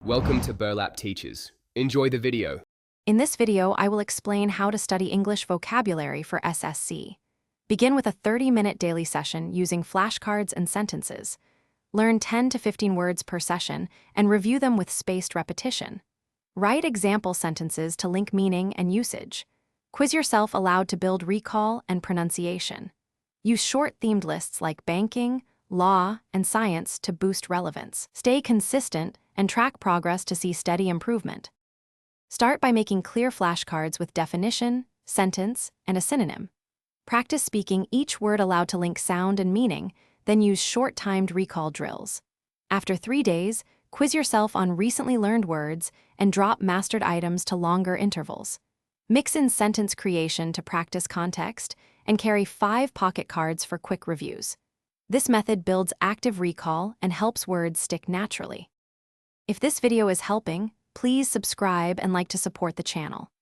Welcome to Burlap Teachers. Enjoy the video. In this video, I will explain how to study English vocabulary for SSC. Begin with a 30-minute daily session using flashcards and sentences. Learn 10 to 15 words per session and review them with spaced repetition. Write example sentences to link meaning and usage. Quiz yourself aloud to build recall and pronunciation. Use short themed lists like banking, law, and science to boost relevance. Stay consistent and track progress to see steady improvement. Start by making clear flashcards with definition, sentence, and a synonym. Practice speaking each word aloud to link sound and meaning, then use short-timed recall drills. After 3 days, quiz yourself on recently learned words and drop mastered items to longer intervals. Mix in sentence creation to practice context and carry 5 pocket cards for quick reviews. This method builds active recall and helps words stick naturally. If this video is helping, please subscribe and like to support the channel.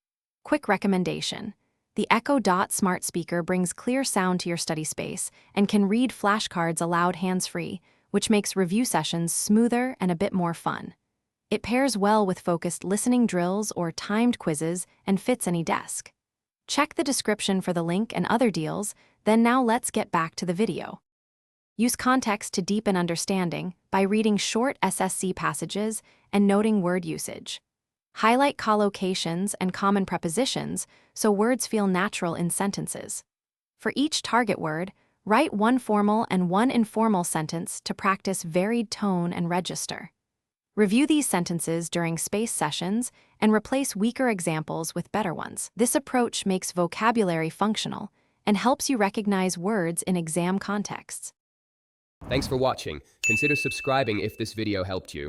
Quick recommendation: the Echo Dot smart speaker brings clear sound to your study space and can read flashcards aloud hands-free, which makes review sessions smoother and a bit more fun. It pairs well with focused listening drills or timed quizzes and fits any desk. Check the description for the link and other deals, then now let's get back to the video. Use context to deepen understanding by reading short SSC passages and noting word usage. Highlight collocations and common prepositions so words feel natural in sentences. For each target word, write one formal and one informal sentence to practice varied tone and register. Review these sentences during space sessions and replace weaker examples with better ones. This approach makes vocabulary functional and helps you recognize words in exam contexts. Thanks for watching. Consider subscribing if this video helped you.